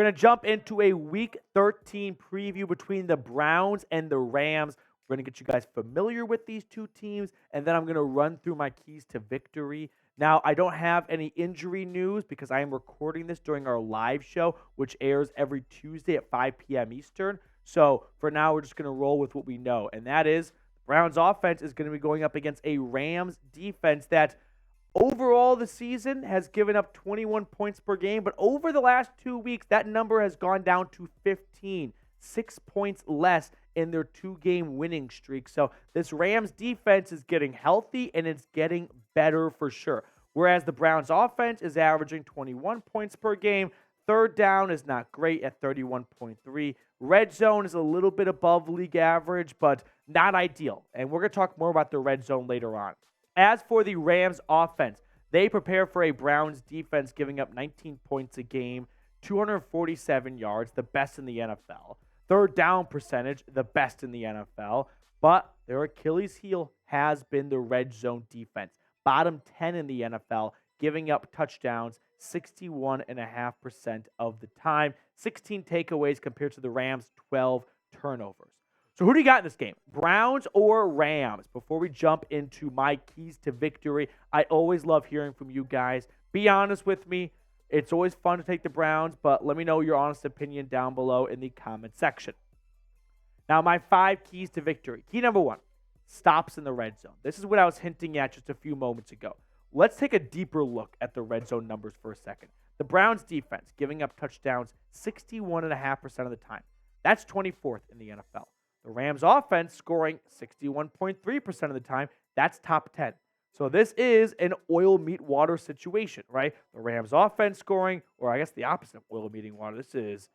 going to jump into a Week 13 preview between the Browns and the Rams. We're going to get you guys familiar with these two teams, and then I'm going to run through my keys to victory. Now, I don't have any injury news because I am recording this during our live show, which airs every Tuesday at 5 p.m. Eastern. So for now, we're just going to roll with what we know, and that is the Browns offense is going to be going up against a Rams defense that overall the season has given up 21 points per game, but over the last 2 weeks, that number has gone down to 15, 6 points less in their 2-game winning streak. So this Rams defense is getting healthy and it's getting better for sure. Whereas the Browns offense is averaging 21 points per game. Third down is not great at 31.3. Red zone is a little bit above league average, but not ideal. And we're going to talk more about the red zone later on. As for the Rams offense, they prepare for a Browns defense giving up 19 points a game, 247 yards, the best in the NFL. Third down percentage, the best in the NFL. But their Achilles heel has been the red zone defense. Bottom 10 in the NFL, giving up touchdowns 61.5% of the time. 16 takeaways compared to the Rams' 12 turnovers. So who do you got in this game? Browns or Rams? Before we jump into my keys to victory, I always love hearing from you guys. Be honest with me. It's always fun to take the Browns, but let me know your honest opinion down below in the comment section. Now, my 5 keys to victory. Key number 1, stops in the red zone. This is what I was hinting at just a few moments ago. Let's take a deeper look at the red zone numbers for a second. The Browns defense giving up touchdowns 61.5% of the time. That's 24th in the NFL. The Rams offense scoring 61.3% of the time. That's top 10. So this is an oil meet water situation, right? The Rams offense scoring, or I guess the opposite of oil meeting water. This is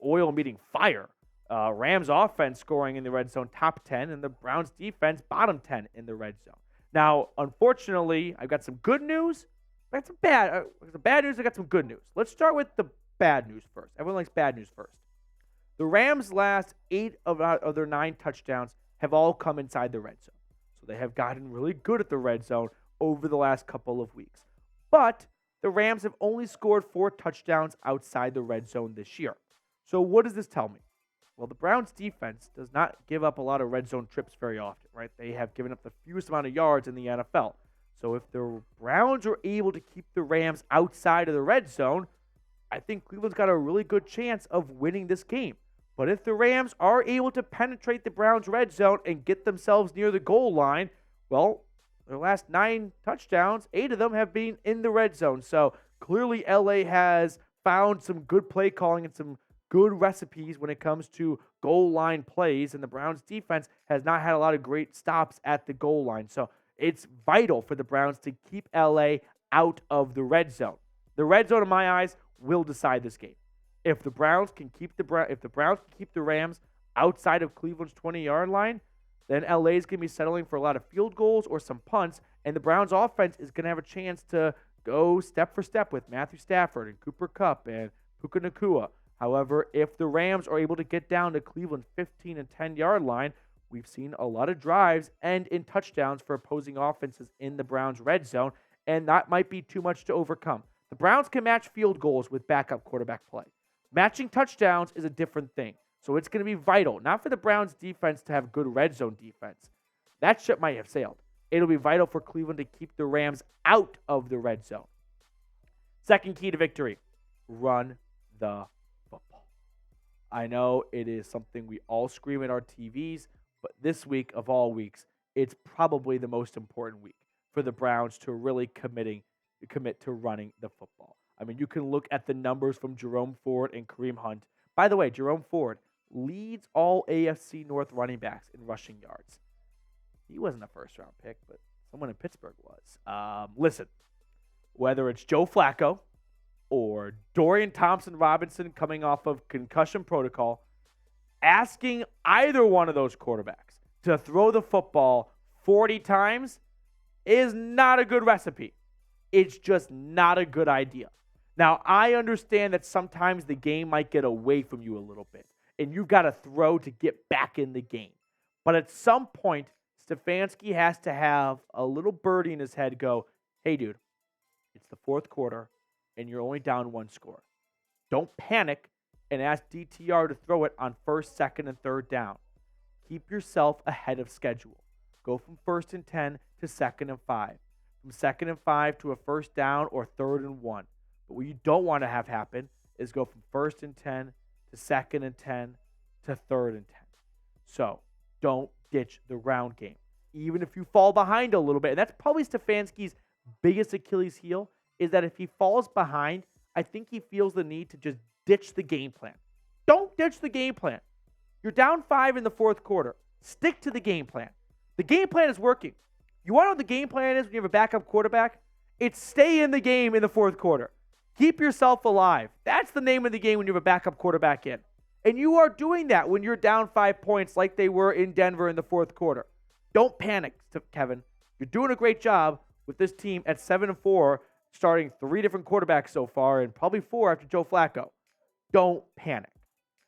oil meeting fire. Rams offense scoring in the red zone top 10, and the Browns defense bottom 10 in the red zone. Now, unfortunately, I've got some good news. I got some bad news. I got some good news. Let's start with the bad news first. Everyone likes bad news first. The Rams' last 8 of their 9 touchdowns have all come inside the red zone. So they have gotten really good at the red zone over the last couple of weeks. But the Rams have only scored 4 touchdowns outside the red zone this year. So what does this tell me? Well, the Browns defense does not give up a lot of red zone trips very often, right? They have given up the fewest amount of yards in the NFL. So if the Browns are able to keep the Rams outside of the red zone, I think Cleveland's got a really good chance of winning this game. But if the Rams are able to penetrate the Browns' red zone and get themselves near the goal line, well, their last 9 touchdowns, 8 of them have been in the red zone. So clearly LA has found some good play calling and some good recipes when it comes to goal line plays, and the Browns' defense has not had a lot of great stops at the goal line. So it's vital for the Browns to keep LA out of the red zone. The red zone, in my eyes, will decide this game. If the Browns can keep the Rams outside of Cleveland's 20-yard line, then LA is going to be settling for a lot of field goals or some punts, and the Browns offense is going to have a chance to go step for step with Matthew Stafford and Cooper Kupp and Puka Nacua. However, if the Rams are able to get down to Cleveland's 15 and 10-yard line, we've seen a lot of drives end in touchdowns for opposing offenses in the Browns' red zone, and that might be too much to overcome. The Browns can match field goals with backup quarterback play. Matching touchdowns is a different thing. So it's going to be vital, not for the Browns defense to have good red zone defense. That ship might have sailed. It'll be vital for Cleveland to keep the Rams out of the red zone. Second key to victory, run the football. I know it is something we all scream at our TVs, but this week of all weeks, it's probably the most important week for the Browns to really commit to running the football. I mean, you can look at the numbers from Jerome Ford and Kareem Hunt. By the way, Jerome Ford leads all AFC North running backs in rushing yards. He wasn't a first-round pick, but someone in Pittsburgh was. Listen, whether it's Joe Flacco or Dorian Thompson-Robinson coming off of concussion protocol, asking either one of those quarterbacks to throw the football 40 times is not a good recipe. It's just not a good idea. Now, I understand that sometimes the game might get away from you a little bit, and you've got to throw to get back in the game. But at some point, Stefanski has to have a little birdie in his head go, hey, dude, it's the fourth quarter, and you're only down 1 score. Don't panic. and ask DTR to throw it on 1st, 2nd, and 3rd down. Keep yourself ahead of schedule. Go from 1st and 10 to 2nd and 5. From 2nd and 5 to a 1st down or 3rd and 1. But what you don't want to have happen is go from 1st and 10 to 2nd and 10 to 3rd and 10. So don't ditch the ground game. Even if you fall behind a little bit, and that's probably Stefanski's biggest Achilles heel, is that if he falls behind, I think he feels the need to just ditch the game plan. Don't ditch the game plan. You're down 5 in the 4th quarter. Stick to the game plan. The game plan is working. You want to know what the game plan is when you have a backup quarterback? It's stay in the game in the 4th quarter. Keep yourself alive. That's the name of the game when you have a backup quarterback in. And you are doing that when you're down 5 points like they were in Denver in the 4th quarter. Don't panic, Kevin. You're doing a great job with this team at 7-4, starting 3 different quarterbacks so far and probably 4 after Joe Flacco. Don't panic.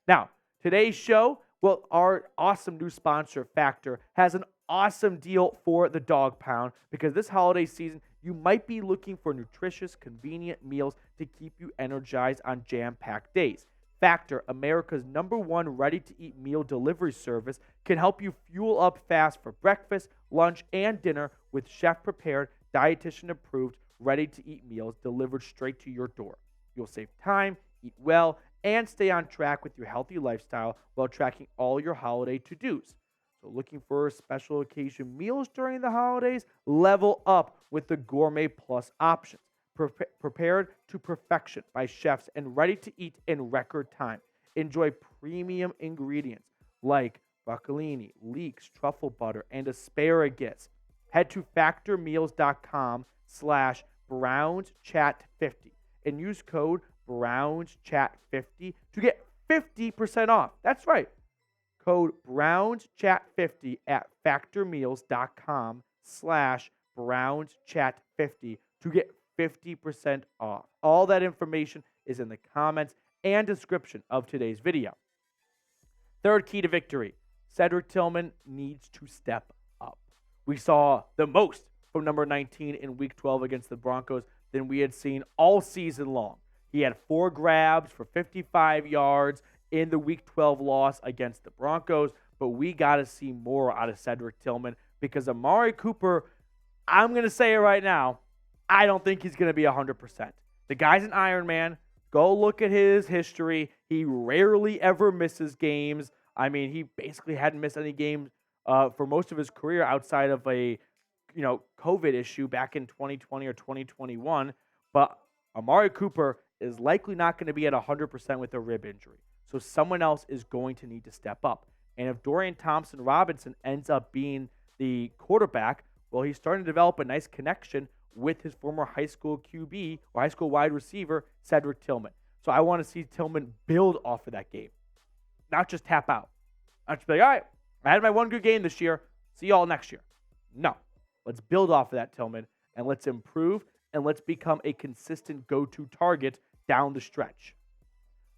Now, today's show, well, our awesome new sponsor, Factor, has an awesome deal for the Dog Pound because this holiday season, you might be looking for nutritious, convenient meals to keep you energized on jam-packed days. Factor, America's #1 ready-to-eat meal delivery service, can help you fuel up fast for breakfast, lunch, and dinner with chef-prepared, dietitian-approved, ready-to-eat meals delivered straight to your door. You'll save time, eat well, and stay on track with your healthy lifestyle while tracking all your holiday to-dos. So looking for special occasion meals during the holidays? Level up with the Gourmet Plus options. Prepared to perfection by chefs and ready to eat in record time. Enjoy premium ingredients like broccolini, leeks, truffle butter, and asparagus. Head to factormeals.com/BrownsChat50 and use code BrownsChat50 to get 50% off. That's right. Code BrownsChat50 at factormeals.com/BrownsChat50 to get 50% off. All that information is in the comments and description of today's video. Third key to victory, Cedric Tillman needs to step up. We saw the most from number 19 in Week 12 against the Broncos than we had seen all season long. He had 4 grabs for 55 yards in the Week 12 loss against the Broncos, but we got to see more out of Cedric Tillman because Amari Cooper, I'm going to say it right now, I don't think he's going to be 100%. The guy's an Iron Man. Go look at his history. He rarely ever misses games. I mean, he basically hadn't missed any games for most of his career outside of a COVID issue back in 2020 or 2021. But Amari Cooper is likely not going to be at 100% with a rib injury. So someone else is going to need to step up. And if Dorian Thompson-Robinson ends up being the quarterback, well, he's starting to develop a nice connection with his former high school QB or high school wide receiver, Cedric Tillman. So I want to see Tillman build off of that game, not just tap out. Not just be like, all right, I had my one good game this year. See y'all next year. No, let's build off of that, Tillman, and let's improve, and let's become a consistent go-to target down the stretch.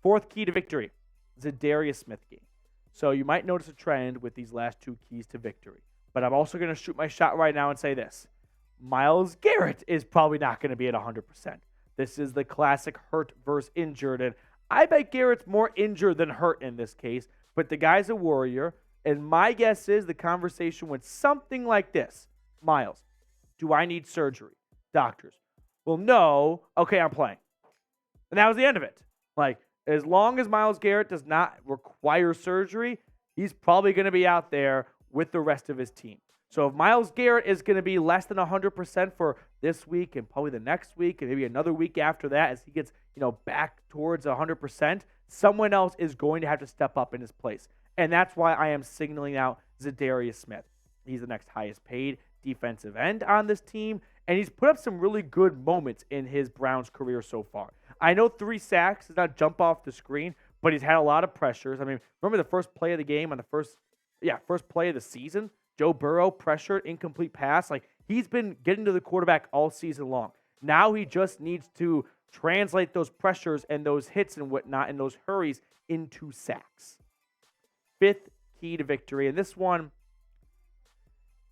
Fourth key to victory, Za'Darius Smith game. So you might notice a trend with these last 2 keys to victory, but I'm also going to shoot my shot right now and say this. Myles Garrett is probably not going to be at 100%. This is the classic hurt versus injured, and I bet Garrett's more injured than hurt in this case, but the guy's a warrior, and my guess is the conversation went something like this. Myles, do I need surgery? Doctors, well, no. Okay, I'm playing. And that was the end of it. Like, as long as Myles Garrett does not require surgery, he's probably going to be out there with the rest of his team. So if Myles Garrett is going to be less than 100% for this week and probably the next week and maybe another week after that as he gets, back towards 100%, someone else is going to have to step up in his place. And that's why I am signaling out Za'Darius Smith. He's the next highest paid defensive end on this team, and he's put up some really good moments in his Browns career so far. I know 3 sacks does not jump off the screen, but he's had a lot of pressures. I mean, remember the first play of the game on the first play of the season? Joe Burrow pressured, incomplete pass. Like, he's been getting to the quarterback all season long. Now he just needs to translate those pressures and those hits and whatnot and those hurries into sacks. Fifth key to victory, and this one,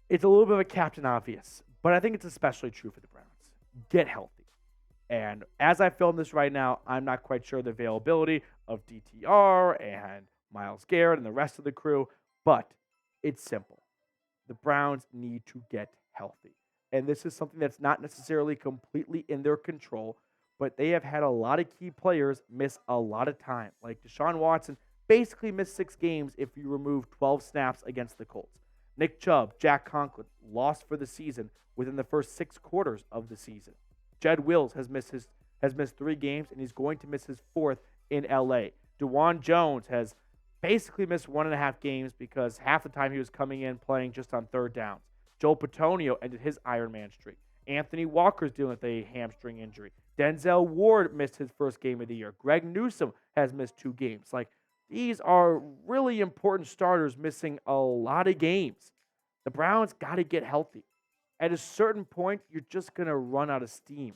it's a little bit of a captain obvious, but I think it's especially true for the Browns. Get healthy. And as I film this right now, I'm not quite sure the availability of DTR and Myles Garrett and the rest of the crew, but it's simple. The Browns need to get healthy. And this is something that's not necessarily completely in their control, but they have had a lot of key players miss a lot of time. Like Deshaun Watson basically missed 6 games if you remove 12 snaps against the Colts. Nick Chubb, Jack Conklin lost for the season within the first 6 quarters of the season. Jed Wills has missed 3 games, and he's going to miss his 4th in LA. DeJuan Jones has basically missed 1.5 games because half the time he was coming in playing just on third downs. Joel Petonio ended his Ironman streak. Anthony Walker's dealing with a hamstring injury. Denzel Ward missed his first game of the year. Greg Newsome has missed 2 games. Like, these are really important starters missing a lot of games. The Browns got to get healthy. At a certain point, you're just going to run out of steam.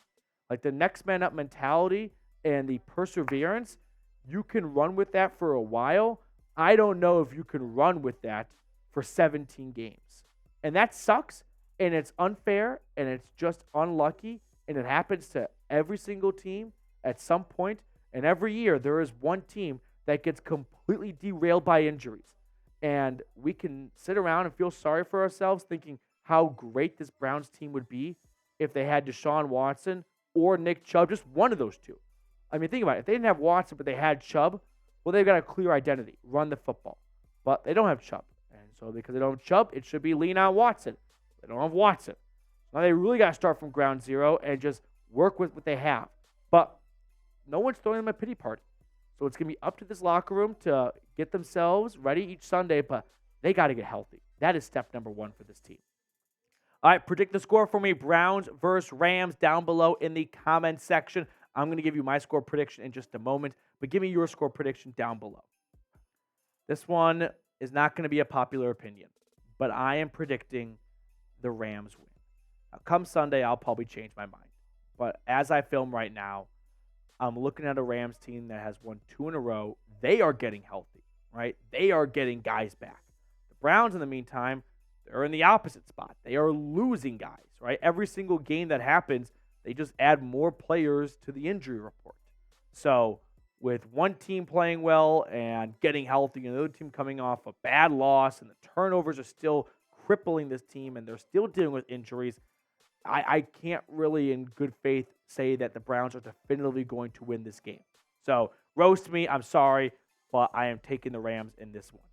Like, the next man up mentality and the perseverance, you can run with that for a while. I don't know if you can run with that for 17 games. And that sucks, and it's unfair, and it's just unlucky, and it happens to every single team at some point. And every year, there is one team that gets completely derailed by injuries. And we can sit around and feel sorry for ourselves thinking how great this Browns team would be if they had Deshaun Watson or Nick Chubb, just one of those two. I mean, think about it. If they didn't have Watson, but they had Chubb, well, they've got a clear identity, run the football. But they don't have Chubb. And so because they don't have Chubb, it should be lean on Watson. They don't have Watson. Now they really got to start from ground zero and just work with what they have. But no one's throwing them a pity party. So it's going to be up to this locker room to get themselves ready each Sunday, but they got to get healthy. That is step number 1 for this team. All right, predict the score for me. Browns versus Rams down below in the comments section. I'm going to give you my score prediction in just a moment, but give me your score prediction down below. This one is not going to be a popular opinion, but I am predicting the Rams win. Now, come Sunday, I'll probably change my mind. But as I film right now, I'm looking at a Rams team that has won 2 in a row. They are getting healthy, right? They are getting guys back. The Browns, in the meantime, they're in the opposite spot. They are losing guys, right? Every single game that happens, they just add more players to the injury report. So with one team playing well and getting healthy, and the other team coming off a bad loss, and the turnovers are still crippling this team, and they're still dealing with injuries, I can't really, in good faith, say that the Browns are definitively going to win this game. So roast me, I'm sorry, but I am taking the Rams in this one.